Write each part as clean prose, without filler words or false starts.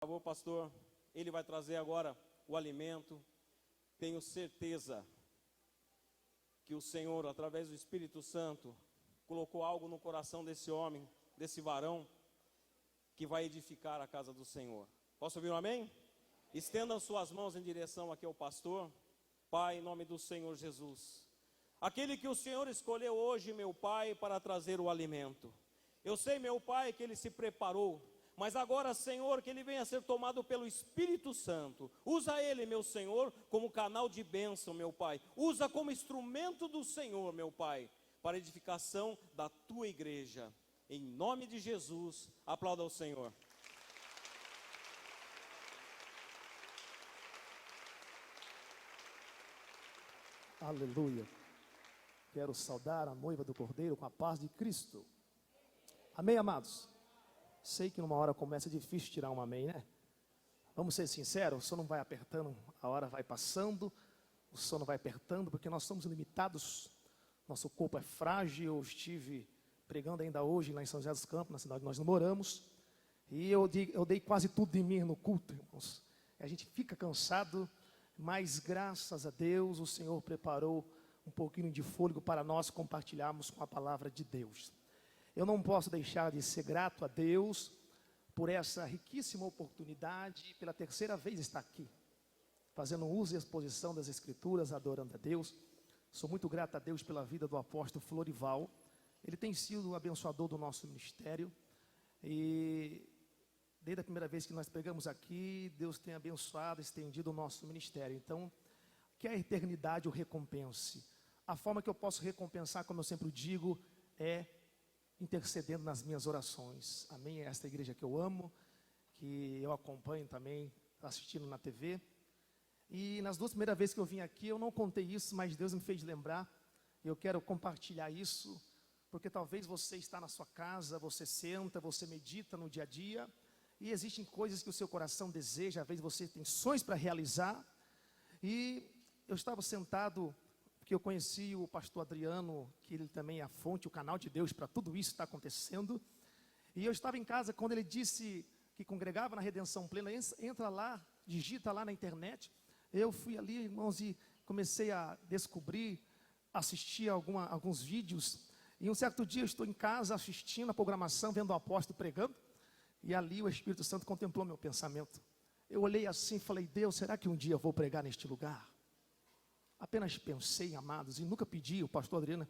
Por favor, pastor, ele vai trazer agora o alimento. Tenho certeza que o Senhor, através do Espírito Santo, colocou algo no coração desse homem, desse varão, que vai edificar a casa do Senhor. Posso ouvir um amém? Estendam suas mãos em direção aqui ao pastor. Pai, em nome do Senhor Jesus, aquele que o Senhor escolheu hoje, meu Pai, para trazer o alimento. Eu sei, meu Pai, que ele se preparou, mas agora, Senhor, que ele venha a ser tomado pelo Espírito Santo. Usa ele, meu Senhor, como canal de bênção, meu Pai. Usa como instrumento do Senhor, meu Pai, para a edificação da tua igreja. Em nome de Jesus, aplauda ao Senhor. Aleluia. Quero saudar a noiva do Cordeiro com a paz de Cristo. Amém, amados? Sei que numa hora começa difícil tirar um amém, né? Vamos ser sinceros, o sono vai apertando, a hora vai passando, o sono vai apertando, porque nós somos limitados, nosso corpo é frágil. Eu estive pregando ainda hoje lá em São José dos Campos, na cidade onde nós moramos, e eu dei quase tudo de mim no culto, irmãos. A gente fica cansado, mas graças a Deus o Senhor preparou um pouquinho de fôlego para nós compartilharmos com a palavra de Deus. Eu não posso deixar de ser grato a Deus por essa riquíssima oportunidade, pela terceira vez estar aqui, fazendo uso e exposição das Escrituras, adorando a Deus. Sou muito grato a Deus pela vida do apóstolo Florival. Ele tem sido o abençoador do nosso ministério, e desde a primeira vez que nós pregamos aqui, Deus tem abençoado, estendido o nosso ministério. Então, que a eternidade o recompense. A forma que eu posso recompensar, como eu sempre digo, é intercedendo nas minhas orações. Amém? É esta igreja que eu amo, que eu acompanho também, assistindo na TV. E nas duas primeiras vezes que eu vim aqui, eu não contei isso, mas Deus me fez lembrar. Eu quero compartilhar isso, porque talvez você está na sua casa, você senta, você medita no dia a dia, e existem coisas que o seu coração deseja, às vezes você tem sonhos para realizar. E eu estava sentado, porque eu conheci o pastor Adriano, que ele também é a fonte, o canal de Deus para tudo isso que está acontecendo. E eu estava em casa quando ele disse que congregava na Redenção Plena. Entra lá, digita lá na internet. Eu fui ali, irmãos, e comecei a descobrir, assistir alguns vídeos. E um certo dia eu estou em casa assistindo a programação, vendo o apóstolo pregando. E ali o Espírito Santo contemplou meu pensamento. Eu olhei assim e falei: Deus, será que um dia eu vou pregar neste lugar? Apenas pensei, amados, e nunca pedi. O pastor Adriano,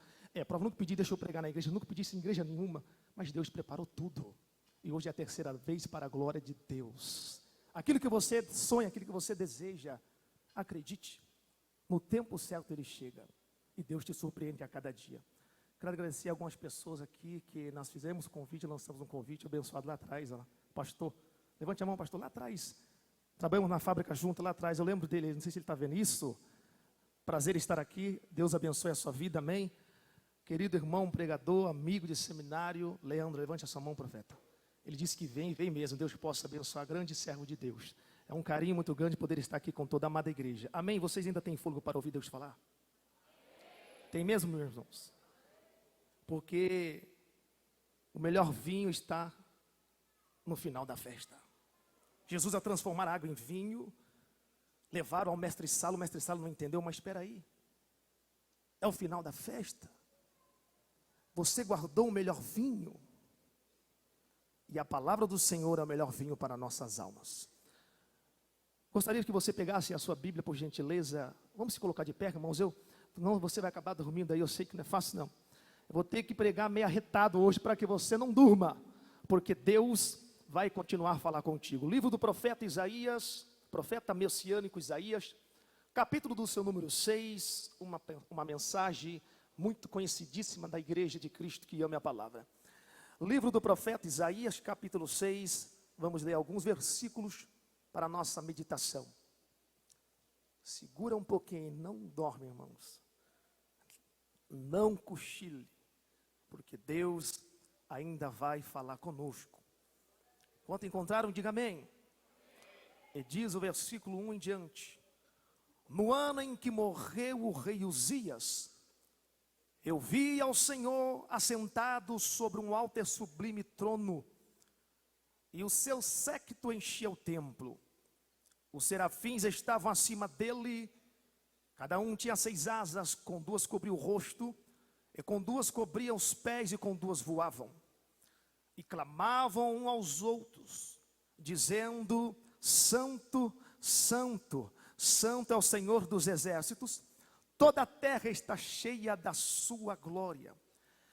prova, nunca pedi, deixa eu pregar na igreja, nunca pedi isso em igreja nenhuma, mas Deus preparou tudo, e hoje é a terceira vez para a glória de Deus. Aquilo que você sonha, aquilo que você deseja, acredite, no tempo certo ele chega, e Deus te surpreende a cada dia. Quero agradecer a algumas pessoas aqui, que nós fizemos um convite, lançamos um convite abençoado lá atrás, ó. Pastor, levante a mão, pastor, lá atrás, trabalhamos na fábrica junto, lá atrás, eu lembro dele, não sei se ele está vendo isso. Prazer estar aqui, Deus abençoe a sua vida, amém. Querido irmão, pregador, amigo de seminário, Leandro, levante a sua mão, profeta. Ele disse que vem mesmo, Deus possa abençoar, grande servo de Deus. É um carinho muito grande poder estar aqui com toda a amada igreja, amém. Vocês ainda têm fôlego para ouvir Deus falar? Tem mesmo, meus irmãos? Porque o melhor vinho está no final da festa. Jesus, a transformar a água em vinho, levaram ao mestre Salo, o mestre Salo não entendeu, mas espera aí, é o final da festa, você guardou o melhor vinho, e a palavra do Senhor é o melhor vinho para nossas almas. Gostaria que você pegasse a sua Bíblia, por gentileza. Vamos se colocar de pé, irmãos. Não, você vai acabar dormindo aí, eu sei que não é fácil não. Eu vou ter que pregar meio arretado hoje, para que você não durma, porque Deus vai continuar a falar contigo. Livro do profeta Isaías, profeta messiânico Isaías, capítulo do seu número 6, uma mensagem muito conhecidíssima da igreja de Cristo que ama a palavra. Livro do profeta Isaías, capítulo 6, vamos ler alguns versículos para a nossa meditação. Segura um pouquinho, não dorme, irmãos. Não cochile, porque Deus ainda vai falar conosco. Quando encontraram, diga amém. E diz o versículo 1 em diante: no ano em que morreu o rei Uzias, eu vi ao Senhor assentado sobre um alto e sublime trono, e o seu séquito enchia o templo. Os serafins estavam acima dele, cada um tinha 6 asas, com 2 cobria o rosto, e com 2 cobriam os pés, e com 2 voavam. E clamavam uns aos outros, dizendo: Santo, Santo, Santo é o Senhor dos exércitos, toda a terra está cheia da sua glória.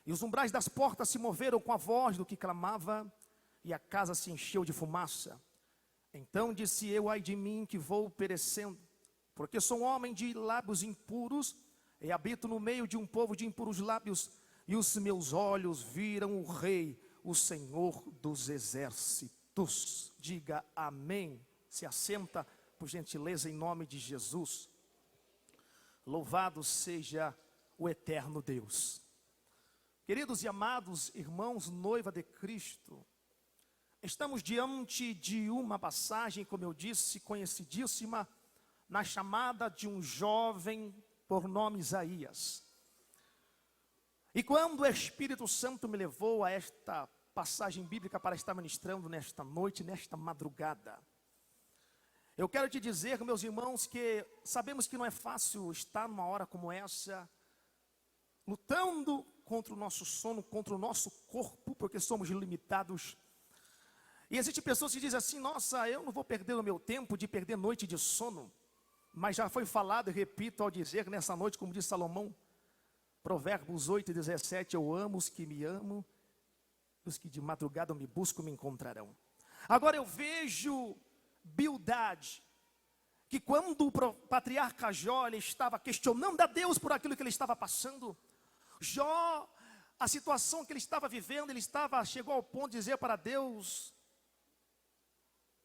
E os umbrais das portas se moveram com a voz do que clamava, e a casa se encheu de fumaça. Então disse eu: ai de mim, que vou perecendo, porque sou um homem de lábios impuros, e habito no meio de um povo de impuros lábios, e os meus olhos viram o Rei, o Senhor dos exércitos. Diga amém. Se assenta, por gentileza, em nome de Jesus. Louvado seja o eterno Deus. Queridos e amados irmãos, noiva de Cristo, estamos diante de uma passagem, como eu disse, conhecidíssima, na chamada de um jovem por nome Isaías. E quando o Espírito Santo me levou a esta passagem bíblica para estar ministrando nesta noite, nesta madrugada, eu quero te dizer, meus irmãos, que sabemos que não é fácil estar numa hora como essa, lutando contra o nosso sono, contra o nosso corpo, porque somos limitados. E existem pessoas que dizem assim: nossa, eu não vou perder o meu tempo de perder noite de sono. Mas já foi falado, e repito ao dizer nessa noite, como diz Salomão, Provérbios 8:17, eu amo os que me amam, os que de madrugada me buscam me encontrarão. Agora eu vejo Bildade, que quando o patriarca Jó ele estava questionando a Deus por aquilo que ele estava passando, Jó, a situação que ele estava vivendo, chegou ao ponto de dizer para Deus,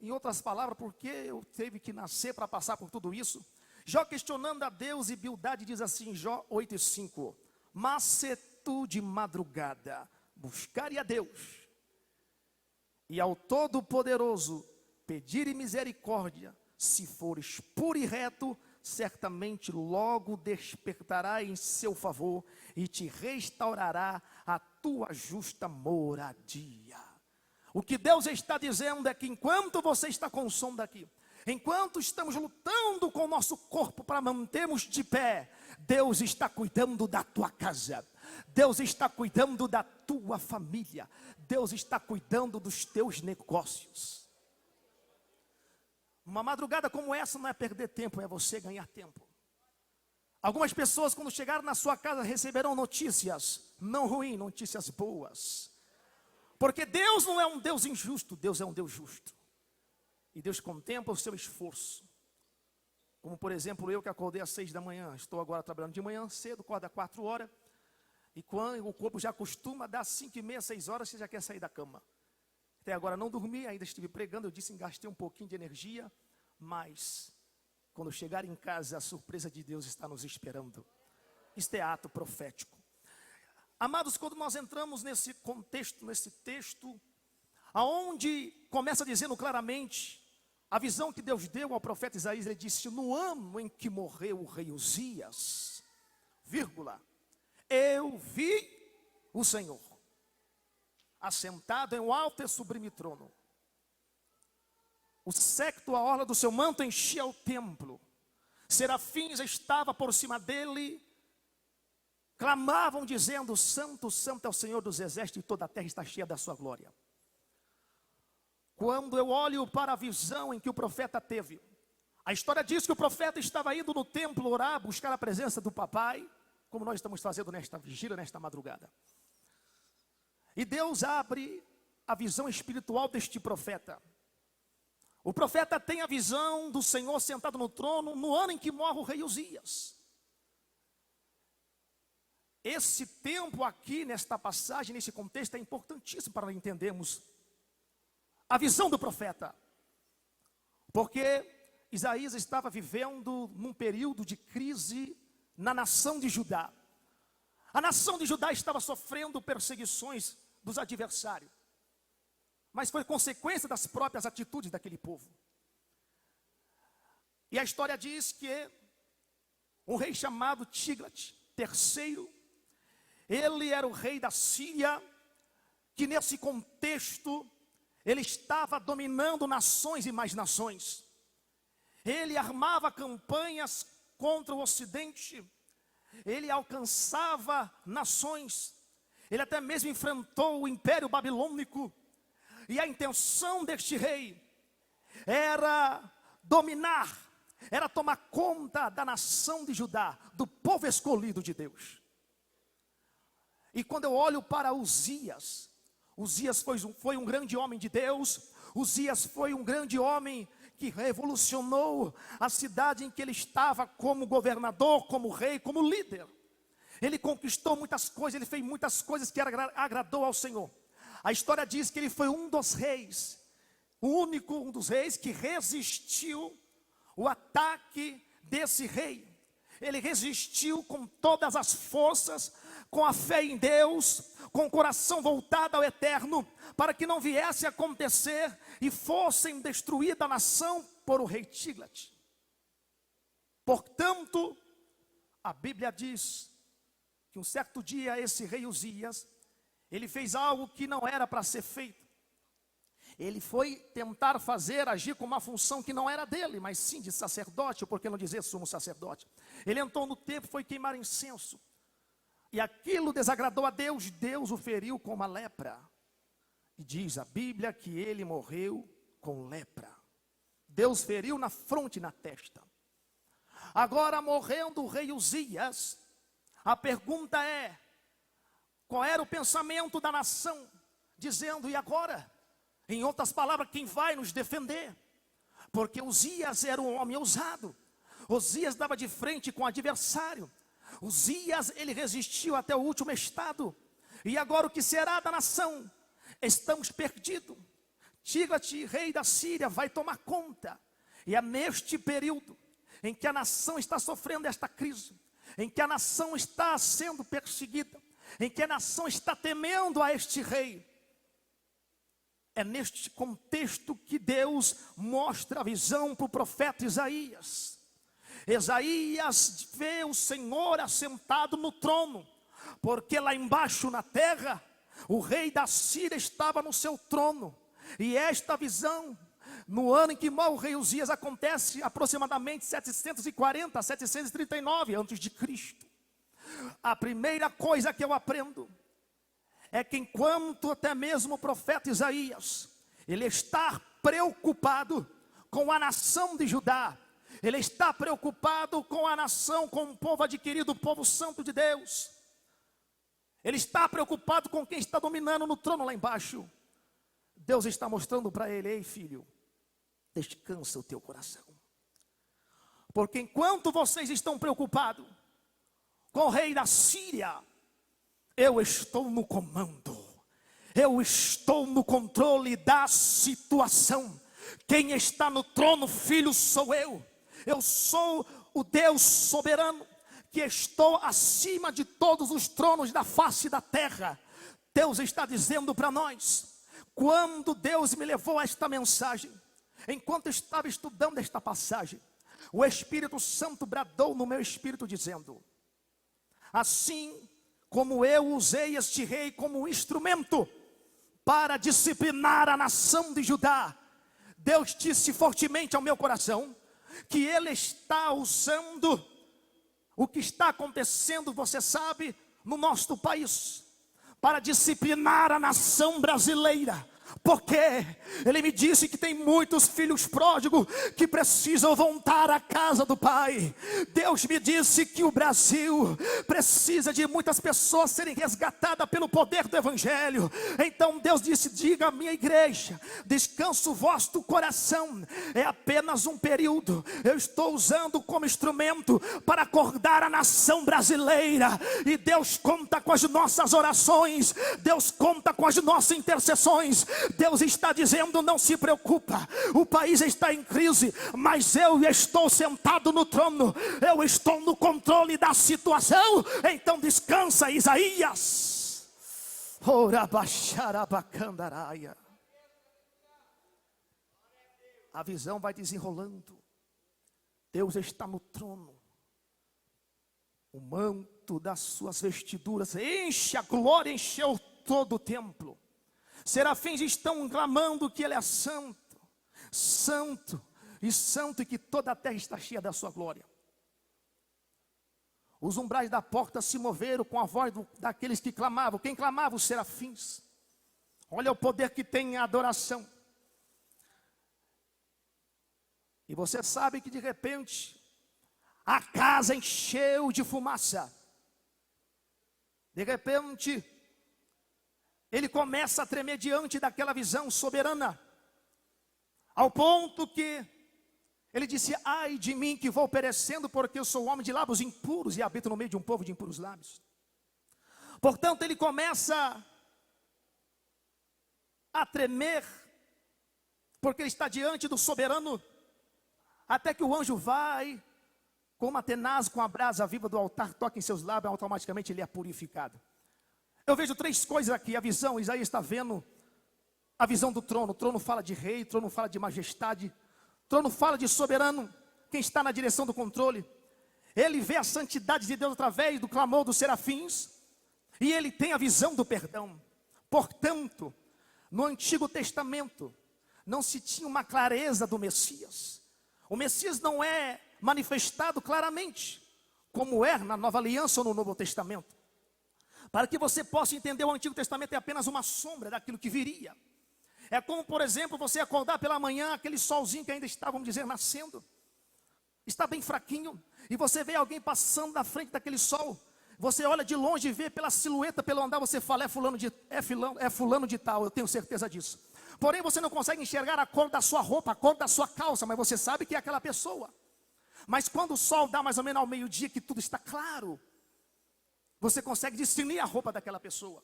em outras palavras: por que eu teve que nascer para passar por tudo isso? Jó questionando a Deus, e Bildade diz assim, Jó 8:5, mas se tu de madrugada buscares a Deus, e ao Todo-Poderoso pedir misericórdia, se fores puro e reto, certamente logo despertará em seu favor, e te restaurará a tua justa moradia. O que Deus está dizendo é que enquanto você está com o som daqui, enquanto estamos lutando com o nosso corpo para mantermos de pé, Deus está cuidando da tua casa, Deus está cuidando da tua família, Deus está cuidando dos teus negócios. Uma madrugada como essa não é perder tempo, é você ganhar tempo. Algumas pessoas, quando chegaram na sua casa, receberão notícias não ruins, notícias boas. Porque Deus não é um Deus injusto, Deus é um Deus justo. E Deus contempla o seu esforço. Como por exemplo, eu que acordei às 6 da manhã, estou agora trabalhando de manhã cedo, acordo às 4 horas. E quando o corpo já acostuma, dá 5:30, 6 horas, você já quer sair da cama. Até agora não dormi, ainda estive pregando, eu disse, gastei um pouquinho de energia, mas quando chegar em casa, a surpresa de Deus está nos esperando. Isto é ato profético. Amados, quando nós entramos nesse contexto, nesse texto, aonde começa dizendo claramente a visão que Deus deu ao profeta Isaías, ele disse: no ano em que morreu o rei Uzias, vírgula, eu vi o Senhor assentado em um alto e sublime trono. O séquito, a orla do seu manto enchia o templo. Serafins estavam por cima dele, clamavam dizendo: Santo, Santo é o Senhor dos exércitos, e toda a terra está cheia da sua glória. Quando eu olho para a visão em que o profeta teve, a história diz que o profeta estava indo no templo orar, buscar a presença do papai, como nós estamos fazendo nesta vigília, nesta madrugada. E Deus abre a visão espiritual deste profeta. O profeta tem a visão do Senhor sentado no trono no ano em que morre o rei Uzias. Esse tempo aqui, nesta passagem, nesse contexto, é importantíssimo para entendermos a visão do profeta. Porque Isaías estava vivendo num período de crise na nação de Judá. A nação de Judá estava sofrendo perseguições dos adversários, mas foi consequência das próprias atitudes daquele povo. E a história diz que um rei chamado Tiglat III, ele era o rei da Síria, que nesse contexto, Ele estava dominando nações e mais nações. Ele armava campanhas contra o Ocidente. Ele alcançava nações. Ele até mesmo enfrentou o Império Babilônico. E a intenção deste rei era dominar, era tomar conta da nação de Judá, do povo escolhido de Deus. E quando eu olho para Uzias, Uzias foi um grande homem de Deus. Uzias foi um grande homem que revolucionou a cidade em que ele estava como governador, como rei, como líder. Ele conquistou muitas coisas, ele fez muitas coisas que agradou ao Senhor. A história diz que ele foi um dos reis, um dos reis que resistiu o ataque desse rei. Ele resistiu com todas as forças, com a fé em Deus, com o coração voltado ao eterno, para que não viesse a acontecer e fossem destruída a nação por o rei Tiglat. Portanto, a Bíblia diz que um certo dia esse rei Uzias, ele fez algo que não era para ser feito. Ele foi tentar agir com uma função que não era dele, mas sim de sacerdote, ou por que não dizer sumo sacerdote. Ele entrou no templo, foi queimar incenso. E aquilo desagradou a Deus, Deus o feriu com uma lepra. E diz a Bíblia que ele morreu com lepra. Deus feriu na fronte e na testa. Agora, morrendo o rei Uzias, a pergunta é, qual era o pensamento da nação? Dizendo, e agora? Em outras palavras, quem vai nos defender? Porque Uzias era um homem ousado. Uzias dava de frente com o adversário. Uzias, ele resistiu até o último estado. E agora o que será da nação? Estamos perdidos. Tiglat, rei da Síria, vai tomar conta. E é neste período em que a nação está sofrendo esta crise, em que a nação está sendo perseguida, em que a nação está temendo a este rei. É neste contexto que Deus mostra a visão para o profeta Isaías. Isaías vê o Senhor assentado no trono, porque lá embaixo na terra, o rei da Síria estava no seu trono. E esta visão, no ano em que morre o rei Uzias, acontece aproximadamente 740 a 739 a.C. A primeira coisa que eu aprendo é que enquanto até mesmo o profeta Isaías, ele está preocupado com a nação de Judá, ele está preocupado com a nação, com o povo adquirido, o povo santo de Deus. Ele está preocupado com quem está dominando no trono lá embaixo. Deus está mostrando para ele, ei filho, descansa o teu coração. Porque enquanto vocês estão preocupados com o rei da Síria, eu estou no comando. Eu estou no controle da situação. Quem está no trono, filho, sou eu. Eu sou o Deus soberano, que estou acima de todos os tronos da face da terra. Deus está dizendo para nós, quando Deus me levou a esta mensagem, enquanto eu estava estudando esta passagem, o Espírito Santo bradou no meu espírito dizendo, assim como eu usei este rei como instrumento para disciplinar a nação de Judá, Deus disse fortemente ao meu coração, que Ele está usando o que está acontecendo, você sabe, no nosso país, para disciplinar a nação brasileira. Porque Ele me disse que tem muitos filhos pródigos que precisam voltar à casa do Pai. Deus me disse que o Brasil precisa de muitas pessoas serem resgatadas pelo poder do Evangelho. Então Deus disse, diga à minha igreja, descansa o vosso coração, é apenas um período. Eu estou usando como instrumento para acordar a nação brasileira. E Deus conta com as nossas orações, Deus conta com as nossas intercessões. Deus está dizendo, não se preocupa, o país está em crise, mas eu estou sentado no trono, eu estou no controle da situação. Então descansa, Isaías. A visão vai desenrolando. Deus está no trono. O manto das suas vestiduras enche, a glória encheu todo o templo. Serafins estão clamando que Ele é santo, santo e santo, e que toda a terra está cheia da sua glória. Os umbrais da porta se moveram com a voz daqueles que clamavam. Quem clamava? Os serafins. Olha o poder que tem a adoração. E você sabe que de repente a casa encheu de fumaça. De repente ele começa a tremer diante daquela visão soberana, ao ponto que ele disse: ai de mim que vou perecendo, porque eu sou homem de lábios impuros e habito no meio de um povo de impuros lábios. Portanto, ele começa a tremer, porque ele está diante do soberano, até que o anjo vai, com uma tenaz, com a brasa viva do altar, toca em seus lábios, automaticamente ele é purificado. Eu vejo três coisas aqui. A visão, Isaías está vendo a visão do trono. O trono fala de rei, o trono fala de majestade, o trono fala de soberano, quem está na direção do controle. Ele vê a santidade de Deus através do clamor dos serafins, e ele tem a visão do perdão. Portanto, no Antigo Testamento não se tinha uma clareza do Messias. O Messias não é manifestado claramente, como é na Nova Aliança ou no Novo Testamento. Para que você possa entender, o Antigo Testamento é apenas uma sombra daquilo que viria. É como, por exemplo, você acordar pela manhã, aquele solzinho que ainda está, vamos dizer, nascendo, está bem fraquinho, e você vê alguém passando na frente daquele sol. Você olha de longe e vê pela silhueta, pelo andar, você fala: é fulano de tal, eu tenho certeza disso. Porém, você não consegue enxergar a cor da sua roupa, a cor da sua calça, mas você sabe que é aquela pessoa. Mas quando o sol dá mais ou menos ao meio-dia, que tudo está claro, você consegue discernir a roupa daquela pessoa.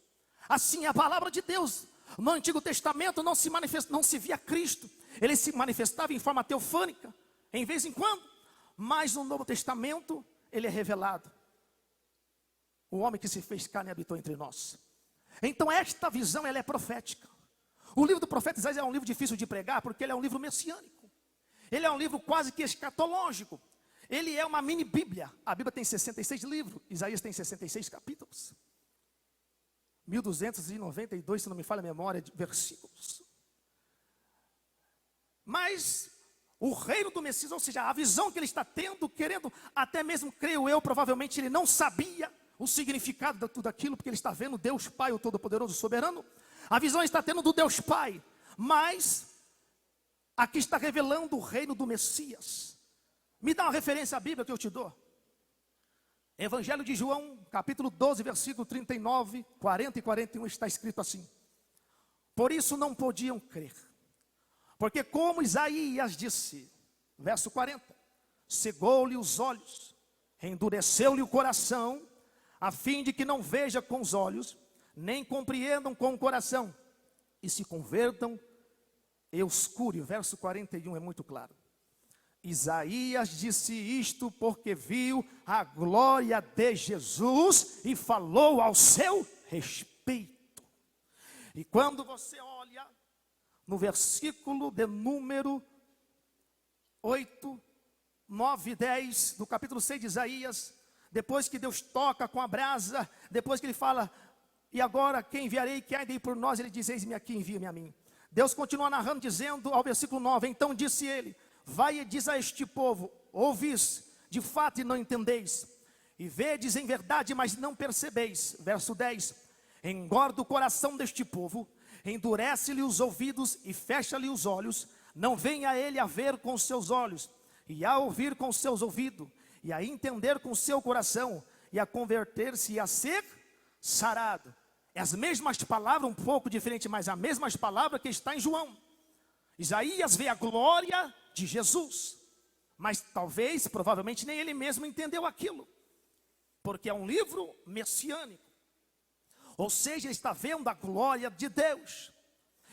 Assim é a palavra de Deus. No Antigo Testamento não se via Cristo. Ele se manifestava em forma teofânica, em vez em quando. Mas no Novo Testamento ele é revelado. O homem que se fez carne habitou entre nós. Então esta visão, ela é profética. O livro do profeta Isaías é um livro difícil de pregar, porque ele é um livro messiânico. Ele é um livro quase que escatológico. Ele é uma mini Bíblia. A Bíblia tem 66 livros, Isaías tem 66 capítulos. 1292, se não me falha a memória, de versículos. Mas o reino do Messias, ou seja, a visão que ele está tendo, querendo, até mesmo, creio eu, provavelmente ele não sabia o significado de tudo aquilo, porque ele está vendo Deus Pai, o Todo-Poderoso, Soberano. A visão está tendo do Deus Pai, mas aqui está revelando o reino do Messias. Me dá uma referência à Bíblia que eu te dou. Evangelho de João, capítulo 12, versículo 39, 40 e 41, está escrito assim: por isso não podiam crer, porque como Isaías disse, verso 40, cegou-lhe os olhos, endureceu-lhe o coração, a fim de que não veja com os olhos, nem compreendam com o coração, e se convertam e oscure. O verso 41 é muito claro. Isaías disse isto porque viu a glória de Jesus e falou ao seu respeito. E quando você olha no versículo de número 8, 9 e 10 do capítulo 6 de Isaías, depois que Deus toca com a brasa, depois que ele fala: e agora quem enviarei, que há de ir por nós? Ele diz: eis-me aqui, envia-me a mim. Deus continua narrando, dizendo ao versículo 9: então disse ele: vai e diz a este povo, ouvis de fato e não entendeis, e vedes em verdade, mas não percebeis. Verso 10, engorda o coração deste povo, endurece-lhe os ouvidos e fecha-lhe os olhos, não venha ele a ver com os seus olhos, e a ouvir com os seus ouvidos, e a entender com o seu coração, e a converter-se e a ser sarado. É as mesmas palavras, um pouco diferente, mas as mesmas palavras que está em João. Isaías vê a glória de Jesus, mas talvez, provavelmente nem ele mesmo entendeu aquilo, porque é um livro messiânico, ou seja, ele está vendo a glória de Deus.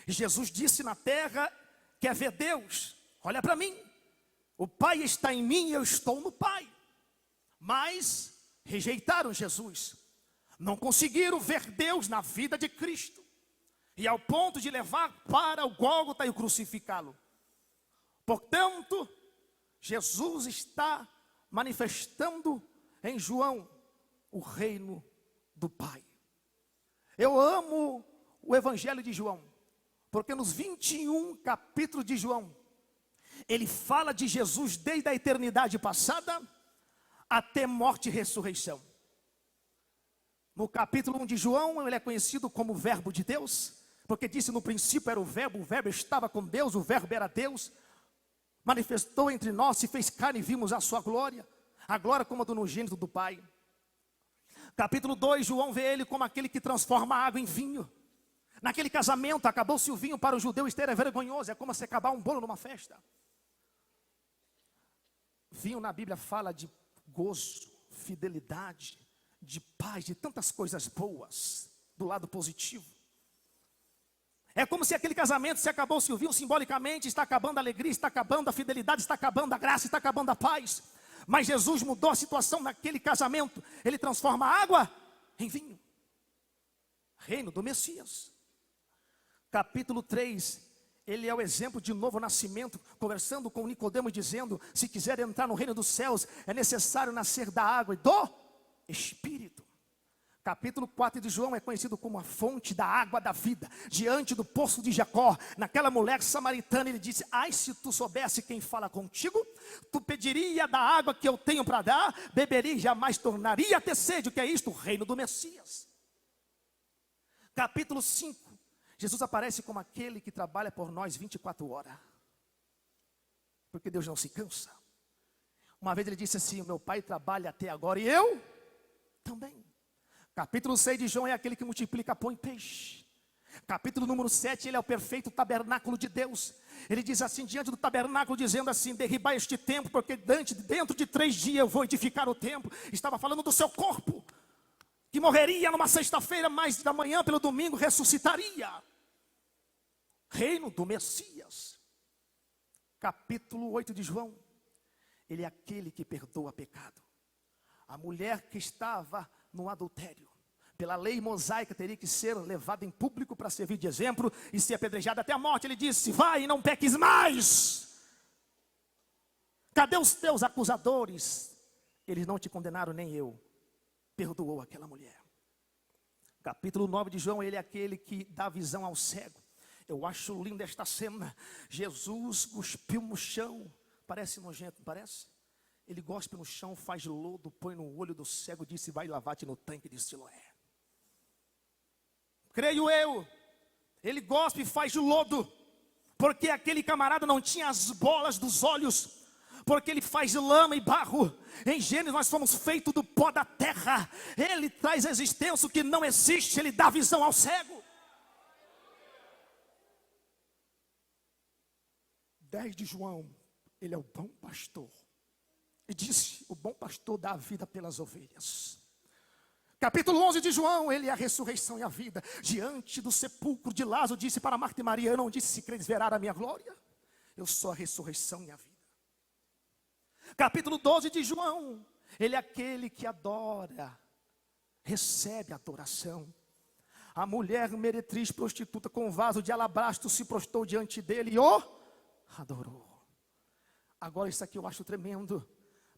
E Jesus disse na terra: quer ver Deus? Olha para mim, o Pai está em mim e eu estou no Pai. Mas rejeitaram Jesus, não conseguiram ver Deus na vida de Cristo, e ao ponto de levar para o Gólgota e o crucificá-lo. Portanto, Jesus está manifestando em João o reino do Pai. Eu amo o Evangelho de João, Porque nos 21 capítulos de João, ele fala de Jesus desde a eternidade passada até morte e ressurreição. No capítulo 1 de João, ele é conhecido como o Verbo de Deus, porque disse: no princípio era o Verbo estava com Deus, o Verbo era Deus, manifestou entre nós, se fez carne e vimos a sua glória, a glória como a do unigênito do Pai. Capítulo 2, João vê ele como aquele que transforma a água em vinho. Naquele casamento, acabou-se o vinho para o judeu, isto era vergonhoso, é como se acabar um bolo numa festa. Vinho na Bíblia fala de gozo, fidelidade, de paz, de tantas coisas boas, do lado positivo. É como se aquele casamento, se acabou-se o vinho, simbolicamente está acabando a alegria, está acabando a fidelidade, está acabando a graça, está acabando a paz. Mas Jesus mudou a situação naquele casamento, ele transforma a água em vinho. Reino do Messias. Capítulo 3, ele é o exemplo de novo nascimento, conversando com Nicodemo, dizendo: se quiser entrar no reino dos céus, é necessário nascer da água e do Espírito. Capítulo 4 de João é conhecido como a fonte da água da vida. Diante do poço de Jacó, naquela mulher samaritana, ele disse: ai, se tu soubesse quem fala contigo, tu pediria da água que eu tenho para dar, beberia e jamais tornaria a ter sede. O que é isto? O reino do Messias. Capítulo 5, Jesus aparece como aquele que trabalha por nós 24 horas. Porque Deus não se cansa. Uma vez ele disse assim: o meu pai trabalha até agora e eu também. Capítulo 6 de João é aquele que multiplica pão e peixe. Capítulo número 7, ele é o perfeito tabernáculo de Deus. Ele diz assim, diante do tabernáculo, dizendo assim: derribai este templo, porque dentro de 3 dias eu vou edificar o templo. Estava falando do seu corpo, que morreria numa sexta-feira, mas da manhã pelo domingo ressuscitaria. Reino do Messias. Capítulo 8 de João, ele é aquele que perdoa pecado. A mulher que estava no adultério, pela lei mosaica, teria que ser levada em público para servir de exemplo e ser apedrejada até a morte. Ele disse: vai e não peques mais. Cadê os teus acusadores? Eles não te condenaram, nem eu. Perdoou aquela mulher. Capítulo 9 de João, ele é aquele que dá visão ao cego. Eu acho linda esta cena. Jesus cuspiu no chão. Parece nojento, não parece? Ele gospe no chão, faz lodo, põe no olho do cego, disse: vai lavar-te no tanque de Siloé. Creio eu, ele gospe e faz lodo, porque aquele camarada não tinha as bolas dos olhos, porque ele faz lama e barro. Em Gênesis nós fomos feitos do pó da terra. Ele traz a existência que não existe, ele dá visão ao cego. 10 de João, ele é o bom pastor. E disse: o bom pastor dá a vida pelas ovelhas. Capítulo 11 de João, ele é a ressurreição e a vida. Diante do sepulcro de Lázaro, disse para Marta e Maria: eu não disse, se creres verás a minha glória? Eu sou a ressurreição e a vida. Capítulo 12 de João, ele é aquele que adora, recebe adoração. A mulher meretriz prostituta com um vaso de alabastro se prostrou diante dele e o adorou. Agora isso aqui eu acho tremendo.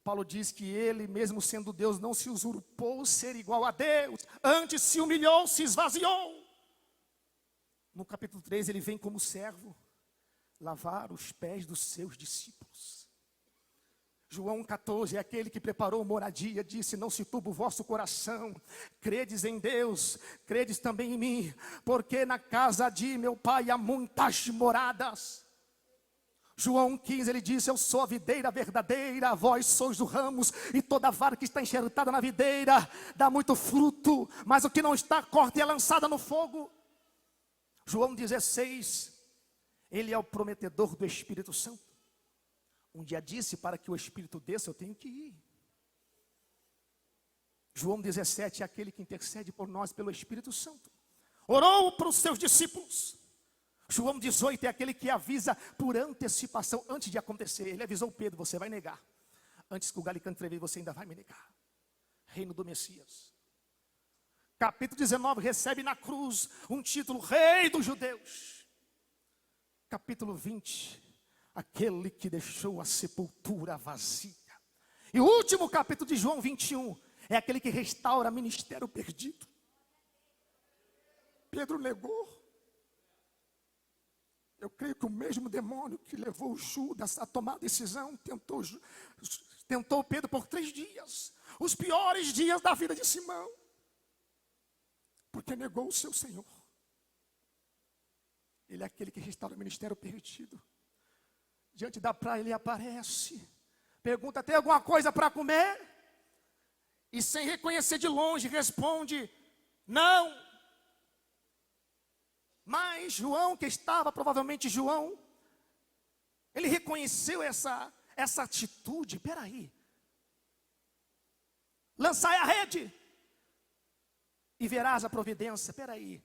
Paulo diz que ele, mesmo sendo Deus, não se usurpou ser igual a Deus, antes se humilhou, se esvaziou. No capítulo 3 ele vem como servo lavar os pés dos seus discípulos. João 14 é aquele que preparou moradia, disse: não se turbe o vosso coração, credes em Deus, credes também em mim, porque na casa de meu pai há muitas moradas. João 15, ele diz: eu sou a videira verdadeira, vós sois os ramos, e toda vara que está enxertada na videira dá muito fruto, mas o que não está corta e é lançada no fogo. João 16, ele é o prometedor do Espírito Santo. Um dia disse: para que o Espírito desça eu tenho que ir. João 17 é aquele que intercede por nós pelo Espírito Santo. Orou para os seus discípulos. João 18 é aquele que avisa por antecipação, antes de acontecer. Ele avisou Pedro: você vai negar. Antes que o galho cante 3 vezes, você ainda vai me negar. Reino do Messias. Capítulo 19, recebe na cruz um título: Rei dos Judeus. Capítulo 20, aquele que deixou a sepultura vazia. E o último capítulo de João 21, é aquele que restaura ministério perdido. Pedro negou. Eu creio que o mesmo demônio que levou Judas a tomar a decisão tentou Pedro por 3 dias. Os piores dias da vida de Simão. Porque negou o seu Senhor. Ele é aquele que restaura o ministério perdido. Diante da praia ele aparece. Pergunta, tem alguma coisa para comer? E sem reconhecer de longe, responde, não. Mas João, que estava, provavelmente João, ele reconheceu essa atitude. Peraí. Lançai a rede e verás a providência. Peraí.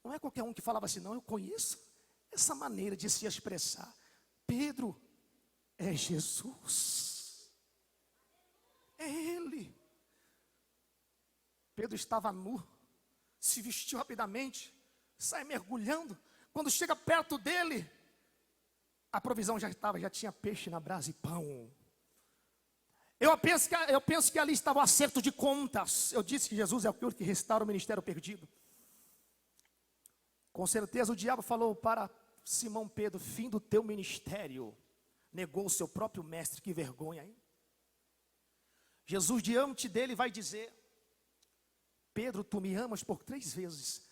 Não é qualquer um que falava assim, não. Eu conheço essa maneira de se expressar. Pedro é Jesus. É Ele. Pedro estava nu, se vestiu rapidamente, sai mergulhando. Quando chega perto dele, a provisão já tinha peixe na brasa e pão. Eu penso que ali estava o acerto de contas. Eu disse que Jesus é aquele que restaura o ministério perdido. Com certeza o diabo falou para Simão Pedro, fim do teu ministério. Negou o seu próprio mestre, que vergonha, hein? Jesus diante dele vai dizer, Pedro, tu me amas por 3 vezes.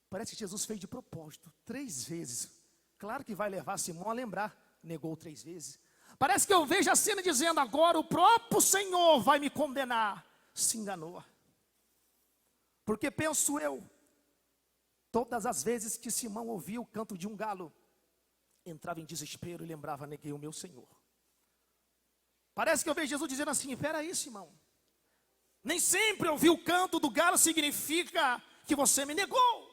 Parece que Jesus fez de propósito, 3 vezes. Claro que vai levar Simão a lembrar, negou 3 vezes. Parece que eu vejo a cena dizendo, agora o próprio Senhor vai me condenar. Se enganou. Porque penso eu, todas as vezes que Simão ouvia o canto de um galo, entrava em desespero e lembrava, neguei o meu Senhor. Parece que eu vejo Jesus dizendo assim, espera aí, Simão. Nem sempre ouvir o canto do galo significa que você me negou.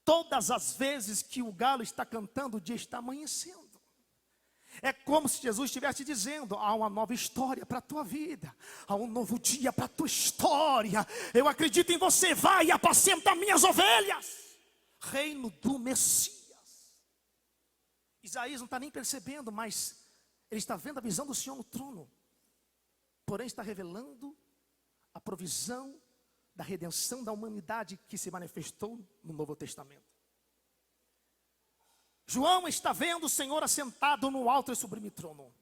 Todas as vezes que o galo está cantando, o dia está amanhecendo. É como se Jesus estivesse dizendo, há uma nova história para a tua vida. Há um novo dia para a tua história. Eu acredito em você, vai e apacenta minhas ovelhas. Reino do Messias. Isaías não está nem percebendo, mas ele está vendo a visão do Senhor no trono. Porém está revelando a provisão da redenção da humanidade que se manifestou no Novo Testamento. João está vendo o Senhor assentado no alto e sublime trono.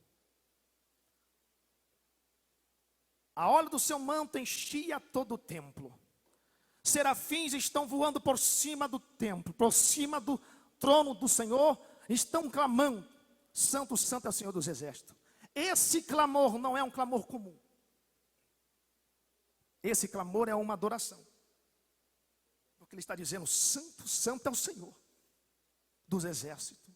A orla do seu manto enchia todo o templo. Serafins estão voando por cima do templo, por cima do trono do Senhor, estão clamando, santo, santo é o Senhor dos exércitos. Esse clamor não é um clamor comum. Esse clamor é uma adoração. Porque ele está dizendo, santo, santo é o Senhor dos exércitos.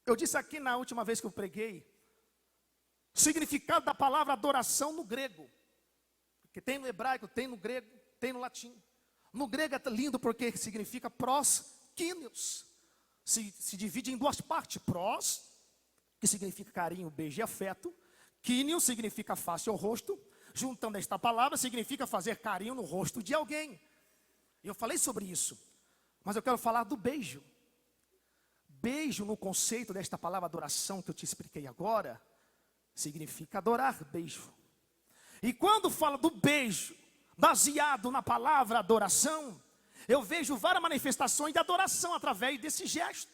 Eu disse aqui na última vez que eu preguei, o significado da palavra adoração no grego. Porque tem no hebraico, tem no grego, tem no latim. No grego é lindo porque significa proskinios. Se divide em 2 partes. Pros, que significa carinho, beijo e afeto. Quinios significa face ao rosto. Juntando esta palavra, significa fazer carinho no rosto de alguém. Eu falei sobre isso. Mas eu quero falar do beijo. Beijo no conceito desta palavra adoração que eu te expliquei agora, significa adorar, beijo. E quando fala do beijo, baseado na palavra adoração, eu vejo várias manifestações de adoração através desse gesto.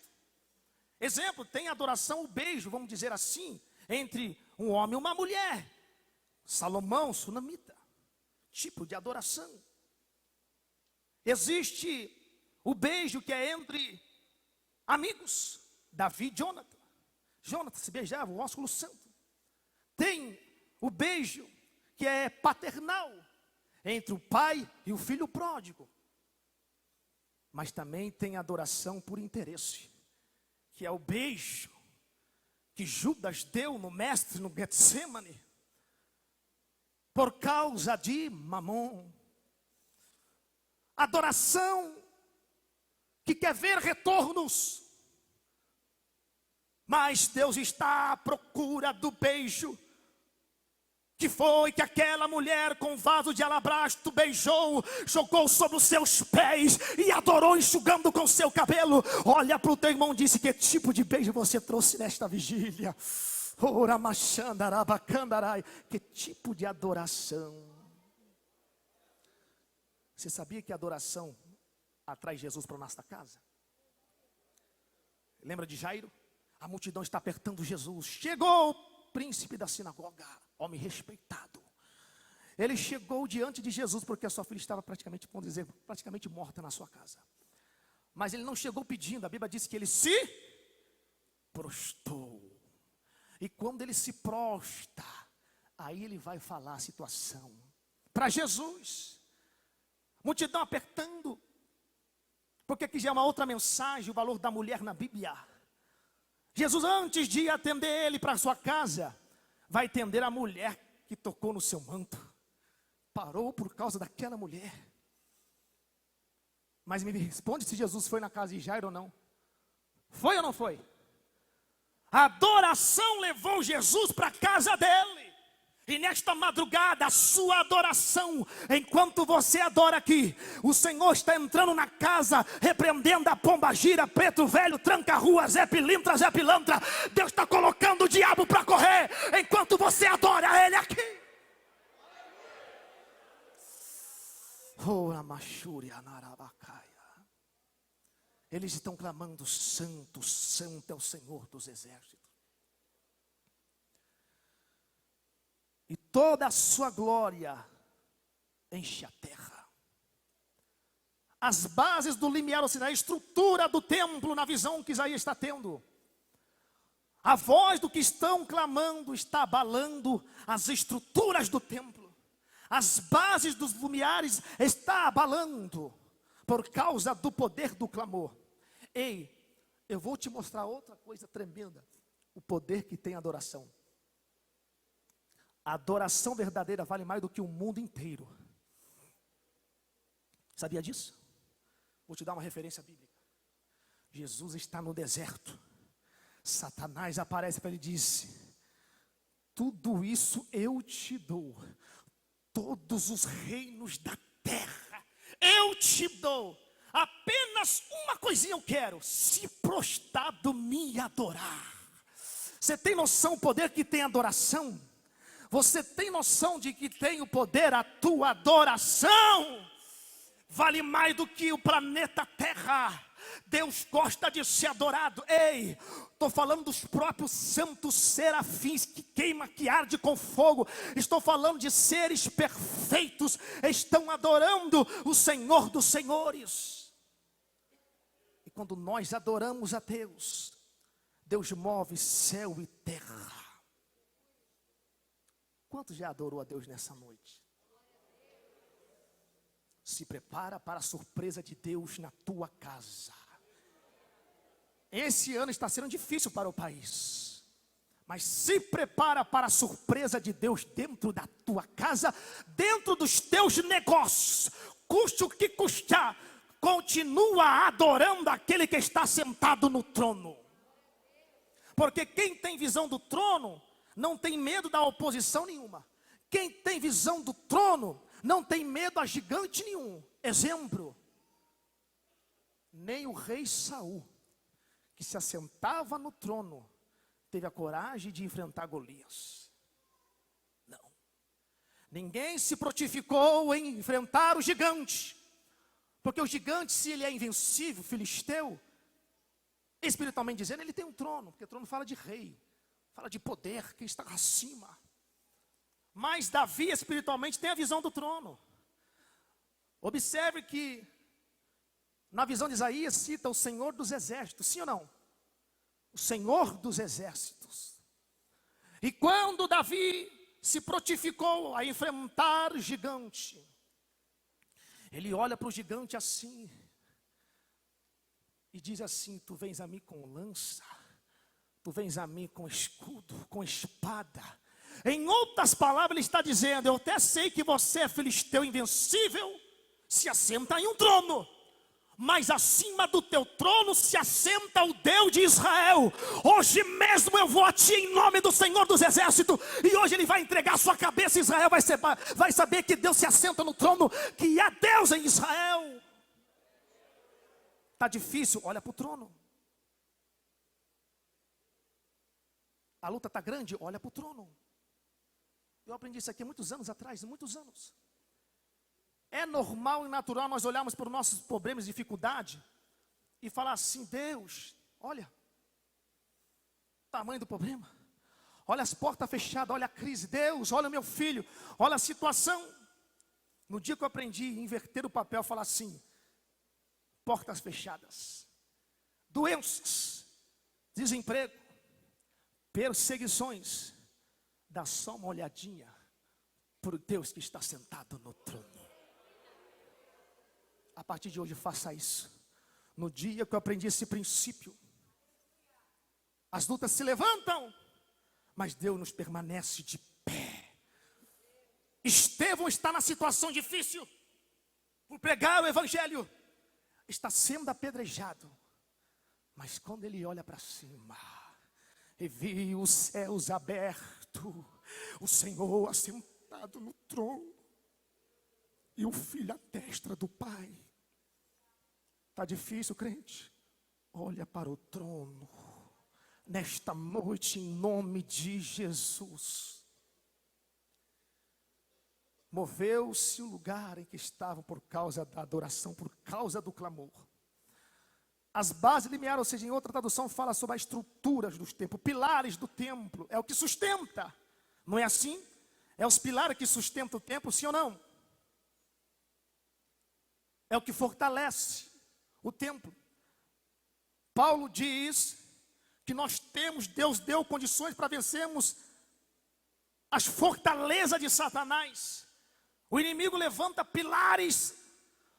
Exemplo, tem adoração, o beijo, vamos dizer assim, entre um homem e uma mulher. Salomão, sunamita, tipo de adoração. Existe o beijo que é entre amigos, Davi e Jonathan. Jonathan se beijava, o ósculo santo. Tem o beijo que é paternal, entre o pai e o filho pródigo. Mas também tem adoração por interesse, que é o beijo que Judas deu no mestre no Getsemane, por causa de Mamon. Adoração que quer ver retornos, mas Deus está à procura do beijo, que foi que aquela mulher com vaso de alabastro beijou, jogou sobre os seus pés e adorou enxugando com seu cabelo. Olha para o teu irmão e disse, que tipo de beijo você trouxe nesta vigília? Que tipo de adoração? Você sabia que a adoração atrai Jesus para a nossa casa? Lembra de Jairo? A multidão está apertando Jesus. Chegou o príncipe da sinagoga, homem respeitado. Ele chegou diante de Jesus porque a sua filha estava praticamente, vamos dizer, praticamente morta na sua casa. Mas ele não chegou pedindo, a Bíblia diz que ele se prostrou. E quando ele se prostra, aí ele vai falar a situação para Jesus. Multidão apertando, porque aqui já é uma outra mensagem, o valor da mulher na Bíblia. Jesus, antes de atender ele para a sua casa, vai atender a mulher que tocou no seu manto. Parou por causa daquela mulher. Mas me responde se Jesus foi na casa de Jairo ou não. Foi ou não foi? A adoração levou Jesus para a casa dele. E nesta madrugada, a sua adoração, enquanto você adora aqui, o Senhor está entrando na casa, repreendendo a pombagira, preto velho, tranca-rua, Zé Pilintra, Zé Pilantra. Deus está colocando o diabo para correr, enquanto você adora Ele aqui. Eles estão clamando: santo, santo é o Senhor dos exércitos. E toda a sua glória enche a terra. As bases do limiar, ou seja, a estrutura do templo, na visão que Isaías está tendo. A voz do que estão clamando está abalando as estruturas do templo. As bases dos limiares está abalando por causa do poder do clamor. Ei, eu vou te mostrar outra coisa tremenda. O poder que tem a adoração. A adoração verdadeira vale mais do que o mundo inteiro. Sabia disso? Vou te dar uma referência bíblica. Jesus está no deserto. Satanás aparece para ele e diz: tudo isso eu te dou. Todos os reinos da terra eu te dou. Apenas uma coisinha eu quero: se prostrado me adorar. Você tem noção do poder que tem a adoração? Você tem noção de que tem o poder a tua adoração? Vale mais do que o planeta Terra. Deus gosta de ser adorado. Ei, estou falando dos próprios santos serafins que queima, que arde com fogo. Estou falando de seres perfeitos. Estão adorando o Senhor dos senhores. E quando nós adoramos a Deus, Deus move céu e terra. Quanto já adorou a Deus nessa noite? Se prepara para a surpresa de Deus na tua casa. Esse ano está sendo difícil para o país, mas se prepara para a surpresa de Deus dentro da tua casa, dentro dos teus negócios. Custe o que custar, continua adorando aquele que está sentado no trono. Porque quem tem visão do trono não tem medo da oposição nenhuma. Quem tem visão do trono não tem medo a gigante nenhum. Exemplo: nem o rei Saul, que se assentava no trono, teve a coragem de enfrentar Golias. Não. Ninguém se prontificou em enfrentar o gigante. Porque o gigante, se ele é invencível, filisteu, espiritualmente dizendo, ele tem um trono. Porque o trono fala de rei, fala de poder, que está acima. Mas Davi espiritualmente tem a visão do trono. Observe que na visão de Isaías cita o Senhor dos exércitos, sim ou não? O Senhor dos exércitos. E quando Davi se prontificou a enfrentar o gigante, ele olha para o gigante assim e diz assim: tu vens a mim com lança, tu vens a mim com escudo, com espada. Em outras palavras, ele está dizendo: eu até sei que você é filisteu invencível, se assenta em um trono, mas acima do teu trono se assenta o Deus de Israel. Hoje mesmo eu vou a ti em nome do Senhor dos exércitos, e hoje ele vai entregar a sua cabeça. Israel vai saber que Deus se assenta no trono, que há Deus em Israel. Está difícil, olha para o trono. A luta está grande, olha para o trono. Eu aprendi isso aqui muitos anos atrás, muitos anos. É normal e natural nós olharmos para os nossos problemas e dificuldade e falar assim: Deus, olha, tamanho do problema. Olha as portas fechadas, olha a crise. Deus, olha o meu filho, olha a situação. No dia que eu aprendi a inverter o papel, falar assim: portas fechadas, doenças, desemprego, perseguições, dá só uma olhadinha para o Deus que está sentado no trono. A partir de hoje faça isso. No dia que eu aprendi esse princípio, as lutas se levantam, mas Deus nos permanece de pé. Estevão está na situação difícil, por pregar o evangelho, está sendo apedrejado, mas quando ele olha para cima, e viu os céus abertos, o Senhor assentado no trono, e o Filho à destra do Pai. Está difícil, crente? Olha para o trono, nesta noite, em nome de Jesus. Moveu-se o lugar em que estavam por causa da adoração, por causa do clamor. As bases limiares, ou seja, em outra tradução fala sobre as estruturas dos templos, pilares do templo, é o que sustenta. Não é assim? É os pilares que sustentam o templo, sim ou não? É o que fortalece o templo. Paulo diz que nós temos, Deus deu condições para vencermos as fortalezas de Satanás. O inimigo levanta pilares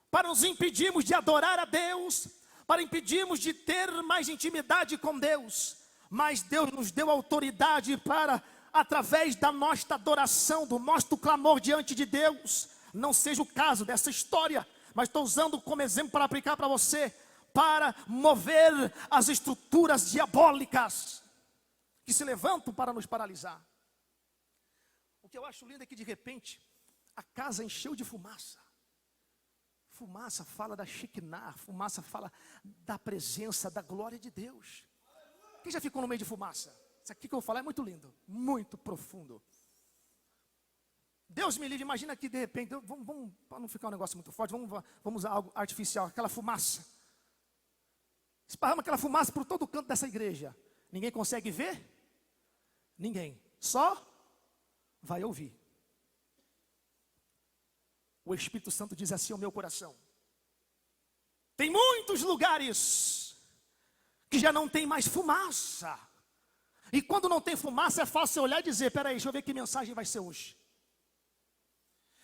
para nos impedirmos de adorar a Deus, para impedirmos de ter mais intimidade com Deus. Mas Deus nos deu autoridade para, através da nossa adoração, do nosso clamor diante de Deus, não seja o caso dessa história, mas estou usando como exemplo para aplicar para você, para mover as estruturas diabólicas que se levantam para nos paralisar. O que eu acho lindo é que de repente a casa encheu de fumaça. Fumaça fala da Shekinah, fumaça fala da presença, da glória de Deus. Quem já ficou no meio de fumaça? Isso aqui que eu vou falar é muito lindo, muito profundo. Deus me livre, imagina que de repente, vamos para não ficar um negócio muito forte, vamos usar algo artificial, aquela fumaça. Esparrama aquela fumaça por todo o canto dessa igreja. Ninguém consegue ver? Ninguém. Só vai ouvir. O Espírito Santo diz assim ao meu coração: tem muitos lugares que já não tem mais fumaça. E quando não tem fumaça é fácil olhar e dizer: peraí, deixa eu ver que mensagem vai ser hoje.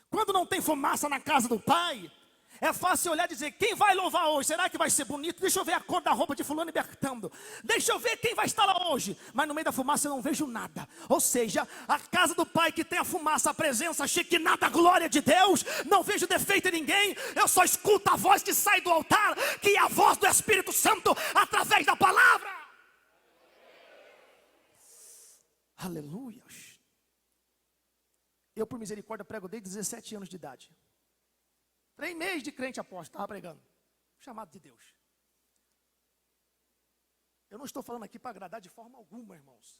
Quando não tem fumaça na casa do Pai, é fácil olhar e dizer: quem vai louvar hoje? Será que vai ser bonito? Deixa eu ver a cor da roupa de fulano e Bertando. Deixa eu ver quem vai estar lá hoje. Mas no meio da fumaça eu não vejo nada. Ou seja, a casa do Pai que tem a fumaça, a presença, a Shekinah da glória de Deus, não vejo defeito em ninguém. Eu só escuto a voz que sai do altar, que é a voz do Espírito Santo, através da palavra. Aleluia. Eu, por misericórdia, prego desde 17 anos de idade. 3 meses de crente apóstolo, estava pregando. Chamado de Deus. Eu não estou falando aqui para agradar de forma alguma, irmãos.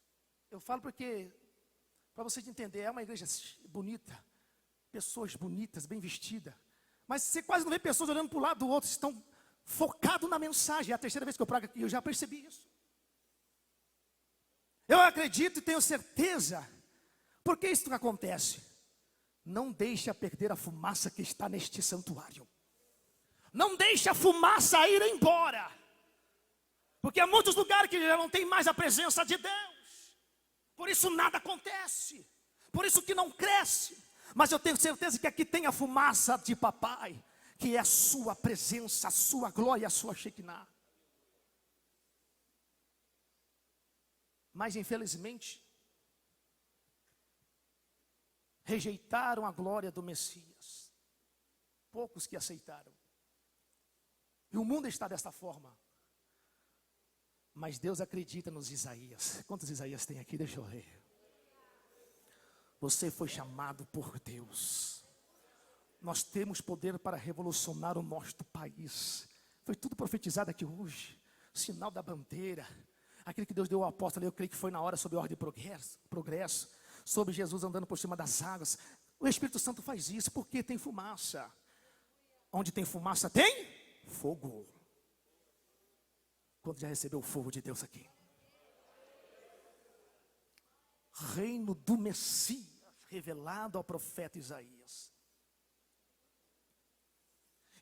Eu falo porque, para vocês entenderem, é uma igreja bonita. Pessoas bonitas, bem vestidas. Mas você quase não vê pessoas olhando para o lado do outro. Estão focados na mensagem. É a terceira vez que eu prego aqui, eu já percebi isso. Eu acredito e tenho certeza. Por que isso acontece? Não deixe perder a fumaça que está neste santuário. Não deixe a fumaça ir embora. Porque há muitos lugares que já não tem mais a presença de Deus. Por isso nada acontece. Por isso que não cresce. Mas eu tenho certeza que aqui tem a fumaça de papai, que é a sua presença, a sua glória, a sua Shekinah. Mas infelizmente rejeitaram a glória do Messias. Poucos que aceitaram. E o mundo está desta forma. Mas Deus acredita nos Isaías. Quantos Isaías tem aqui? Deixa eu ver. Você foi chamado por Deus. Nós temos poder para revolucionar o nosso país. Foi tudo profetizado aqui hoje. Sinal da bandeira. Aquele que Deus deu ao apóstolo, eu creio que foi na hora sobre ordem e progresso. Sobre Jesus andando por cima das águas. O Espírito Santo faz isso porque tem fumaça. Onde tem fumaça tem fogo. Quando já recebeu o fogo de Deus aqui? reino do Messias revelado ao profeta Isaías.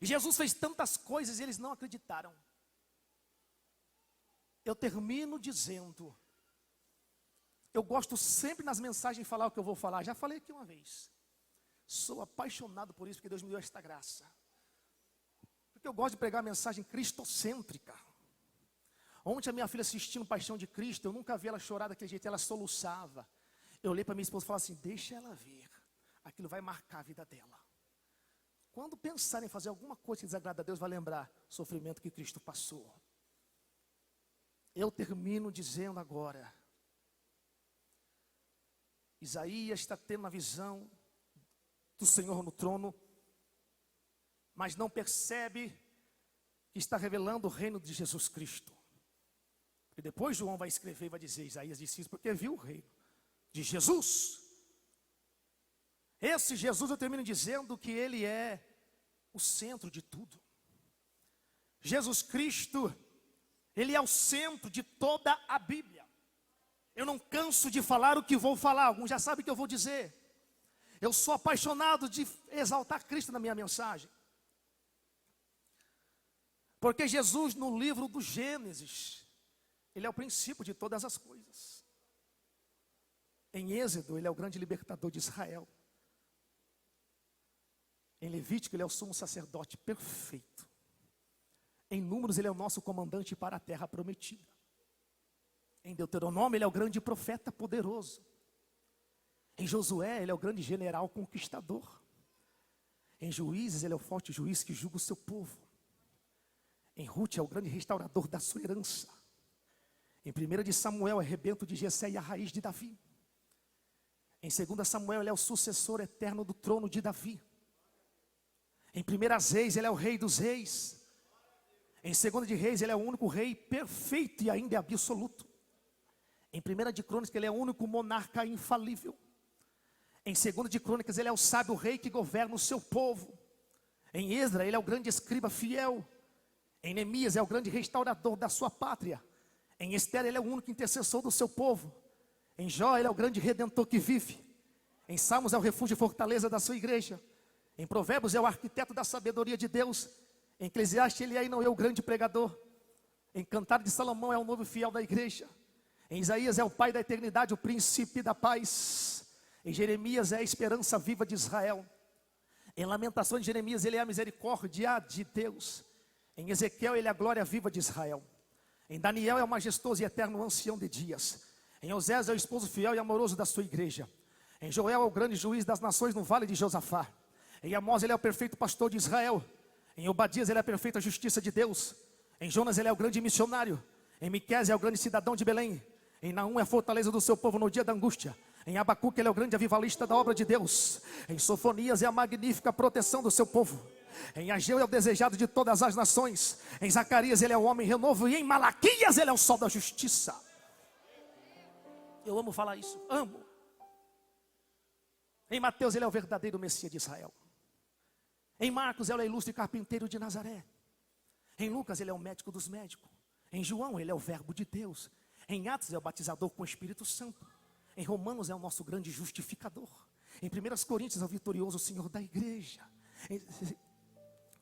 E Jesus fez tantas coisas e eles não acreditaram. Eu termino dizendo, eu gosto sempre nas mensagens de falar o que eu vou falar, já falei aqui uma vez. Sou apaixonado por isso, porque Deus me deu esta graça. Porque eu gosto de pregar a mensagem cristocêntrica. Ontem a minha filha assistindo Paixão de Cristo, eu nunca vi ela chorar daquele jeito, ela soluçava. Eu olhei para minha esposa e falei assim, deixa ela ver, aquilo vai marcar a vida dela. Quando pensar em fazer alguma coisa que desagrada a Deus, vai lembrar o sofrimento que Cristo passou. Eu termino dizendo agora, Isaías está tendo a visão do Senhor no trono, mas não percebe que está revelando o reino de Jesus Cristo. E depois João vai escrever e vai dizer, Isaías disse isso porque viu o reino de Jesus. Esse Jesus eu termino dizendo que ele é o centro de tudo. Jesus Cristo, ele é o centro de toda a Bíblia. Eu não canso de falar o que vou falar, alguns já sabem o que eu vou dizer. Eu sou apaixonado de exaltar Cristo na minha mensagem. Porque Jesus no livro do Gênesis, ele é o princípio de todas as coisas. Em Êxodo, ele é o grande libertador de Israel. Em Levítico, ele é o sumo sacerdote perfeito. Em Números, ele é o nosso comandante para a terra prometida. Em Deuteronômio, ele é o grande profeta poderoso. Em Josué, ele é o grande general conquistador. Em Juízes, ele é o forte juiz que julga o seu povo. Em Ruth, é o grande restaurador da sua herança. Em 1 de Samuel, é rebento de Jessé e a raiz de Davi. Em 2 Samuel, ele é o sucessor eterno do trono de Davi. Em 1 Reis, ele é o rei dos reis. Em 2 de Reis, ele é o único rei perfeito e ainda é absoluto. Em 1 de Crônicas, ele é o único monarca infalível. Em 2 de Crônicas, ele é o sábio rei que governa o seu povo. Em Esdras, ele é o grande escriba fiel. Em Neemias, é o grande restaurador da sua pátria. Em Esther, ele é o único intercessor do seu povo. Em Jó, ele é o grande redentor que vive. Em Salmos, é o refúgio e fortaleza da sua igreja. Em Provérbios, é o arquiteto da sabedoria de Deus. Em Eclesiastes, ele é e não é o grande pregador. Em Cantar de Salomão, é o novo fiel da igreja. Em Isaías, é o pai da eternidade, o príncipe da paz. Em Jeremias, é a esperança viva de Israel. Em Lamentações de Jeremias, ele é a misericórdia de Deus. Em Ezequiel, ele é a glória viva de Israel. Em Daniel, é o majestoso e eterno ancião de dias. Em Osés, é o esposo fiel e amoroso da sua igreja. Em Joel, é o grande juiz das nações no vale de Josafá. Em Amós, ele é o perfeito pastor de Israel. Em Obadias, ele é a perfeita justiça de Deus. Em Jonas, ele é o grande missionário. Em Miqueias, é o grande cidadão de Belém. Em Naum, é a fortaleza do seu povo no dia da angústia. Em Abacuque, ele é o grande avivalista da obra de Deus. Em Sofonias, é a magnífica proteção do seu povo. Em Ageu, é o desejado de todas as nações. Em Zacarias, ele é o homem renovo. E em Malaquias, ele é o sol da justiça. Eu amo falar isso, amo. Em Mateus, ele é o verdadeiro Messias de Israel. Em Marcos, ele é o ilustre carpinteiro de Nazaré. Em Lucas, ele é o médico dos médicos. Em João, ele é o verbo de Deus. Em Atos, é o batizador com o Espírito Santo. Em Romanos, é o nosso grande justificador. Em 1 Coríntios, é o vitorioso Senhor da igreja.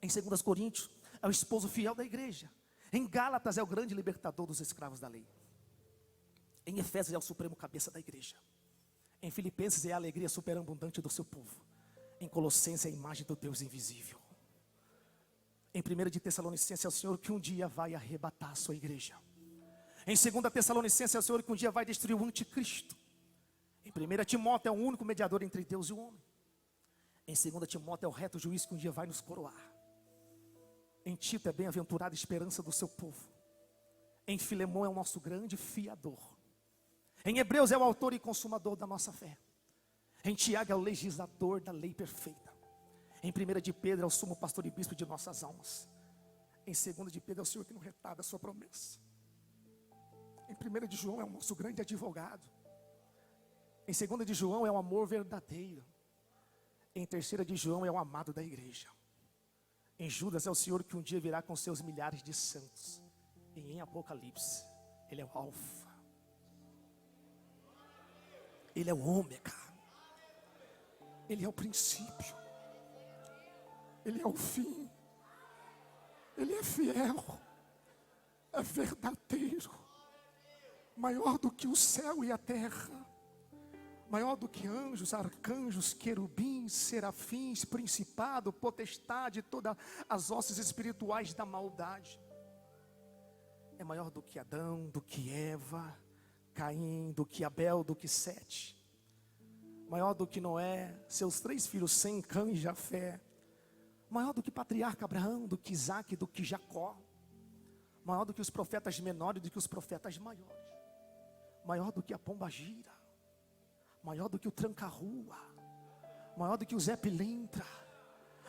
Em 2 Coríntios, é o esposo fiel da igreja. Em Gálatas, é o grande libertador dos escravos da lei. Em Efésios, é o supremo cabeça da igreja. Em Filipenses, é a alegria superabundante do seu povo. Em Colossenses, é a imagem do Deus invisível. Em 1 de Tessalonicenses, é o Senhor que um dia vai arrebatar a sua igreja. Em 2 Tessalonicenses, é o Senhor que um dia vai destruir o anticristo. Em 1 Timóteo, é o único mediador entre Deus e o homem. Em 2 Timóteo, é o reto juiz que um dia vai nos coroar. Em Tito, é bem-aventurada a esperança do seu povo. Em Filemão, é o nosso grande fiador. Em Hebreus, é o autor e consumador da nossa fé. Em Tiago, é o legislador da lei perfeita. Em 1 de Pedro, é o sumo pastor e bispo de nossas almas. Em 2 de Pedro, é o Senhor que não retarda a sua promessa. Em 1 de João, é o nosso grande advogado. Em 2 de João, é o amor verdadeiro. Em 3 de João, é o amado da igreja. Em Judas, é o Senhor que um dia virá com seus milhares de santos. E em Apocalipse, ele é o Alfa Ele é o ômega. Ele é o princípio. Ele é o fim. Ele é fiel. É verdadeiro. Maior do que o céu e a terra. Maior do que anjos, arcanjos, querubins, serafins, principado, potestade, todas as hostes espirituais da maldade. É maior do que Adão, do que Eva, Caim, do que Abel, do que Sete. Maior do que Noé, seus 3 filhos, Sem, Cã e Jafé. Maior do que patriarca Abraão, do que Isaac, do que Jacó. Maior do que os profetas menores, do que os profetas maiores. Maior do que a pombagira. Maior do que o tranca-rua. Maior do que o Zé Pilintra.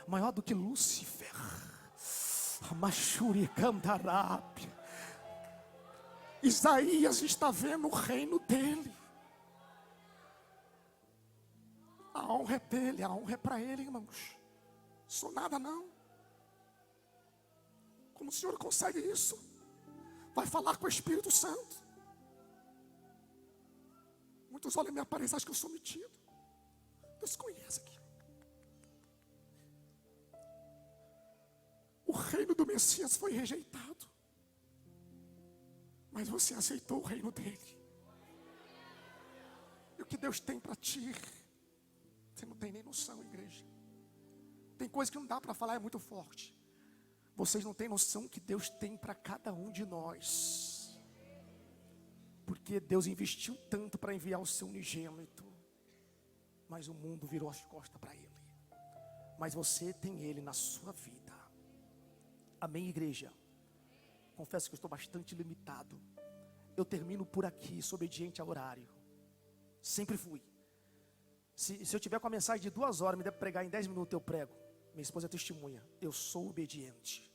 Maior do que Lúcifer. Amachuri Cantarap. Isaías está vendo o reino dele. A honra é dele, a honra é para ele, irmãos. Sou nada não. Como o Senhor consegue isso? Vai falar com o Espírito Santo. Muitos olham a minha aparência e acham que eu sou metido. Deus conhece aqui. O reino do Messias foi rejeitado. Mas você aceitou o reino dele. E o que Deus tem para ti, você não tem nem noção, igreja. Tem coisa que não dá para falar, é muito forte. Vocês não têm noção que Deus tem para cada um de nós. Porque Deus investiu tanto para enviar o seu unigênito. Mas o mundo virou as costas para ele. Mas você tem ele na sua vida. Amém, igreja? Confesso que eu estou bastante limitado. Eu termino por aqui, sou obediente ao horário. Sempre fui. Se eu tiver com a mensagem de 2 horas, me der para pregar em 10 minutos, eu prego. Minha esposa é testemunha. Eu sou obediente.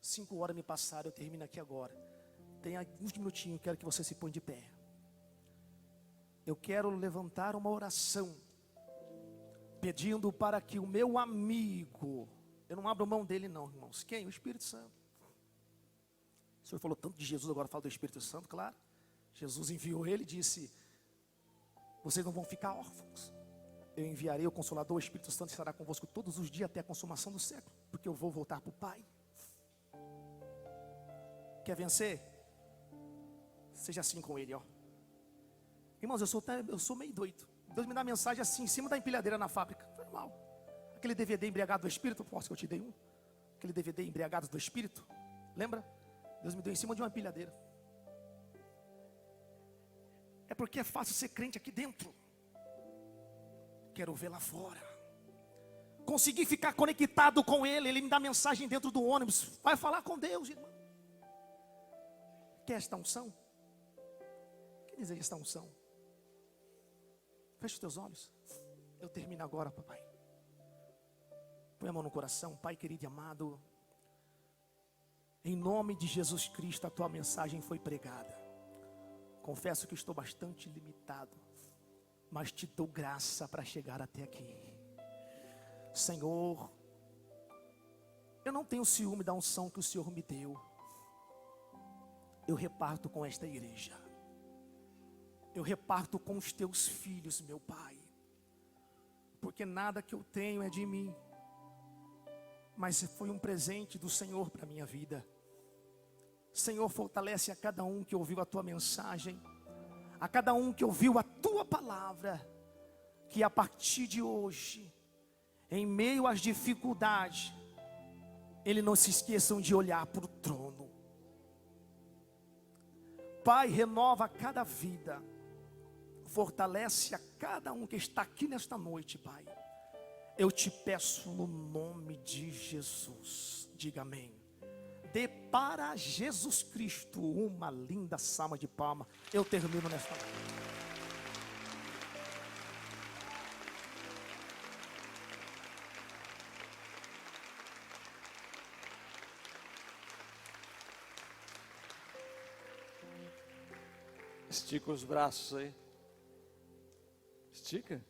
5 horas me passaram, eu termino aqui agora. Tem alguns minutinhos, quero que você se ponha de pé. Eu quero levantar uma oração, pedindo para que o meu amigo, eu não abro mão dele não, irmãos. Quem? O Espírito Santo. O Senhor falou tanto de Jesus, agora fala do Espírito Santo, claro. Jesus enviou ele e disse: vocês não vão ficar órfãos. Eu enviarei o Consolador, o Espírito Santo estará convosco todos os dias até a consumação do século, porque eu vou voltar para o Pai. Quer vencer? Seja assim com ele, ó. Irmãos, eu sou meio doido. Deus me dá mensagem assim, em cima da empilhadeira na fábrica. Foi mal. Aquele DVD embriagado do Espírito, posso que eu te dei um? Aquele DVD embriagado do Espírito, lembra? Deus me deu em cima de uma empilhadeira. É porque é fácil ser crente aqui dentro. Quero ver lá fora. Consegui ficar conectado com ele. Ele me dá mensagem dentro do ônibus. Vai falar com Deus, irmão. Quer esta unção? Quem deseja esta unção? Feche os teus olhos. Eu termino agora, papai. Põe a mão no coração, Pai querido e amado. Em nome de Jesus Cristo, a tua mensagem foi pregada. Confesso que estou bastante limitado, mas te dou graça para chegar até aqui. Senhor, eu não tenho ciúme da unção que o Senhor me deu. Eu reparto com esta igreja. Eu reparto com os teus filhos, meu Pai. Porque nada que eu tenho é de mim, mas foi um presente do Senhor para a minha vida. Senhor, fortalece a cada um que ouviu a tua mensagem, a cada um que ouviu a tua palavra, que a partir de hoje, em meio às dificuldades, eles não se esqueçam de olhar para o trono. Pai, renova cada vida, fortalece a cada um que está aqui nesta noite, Pai. Eu te peço no nome de Jesus, diga amém. Dê para Jesus Cristo uma linda salva de palmas. Eu termino nesta noite. Estica os braços aí. Estica.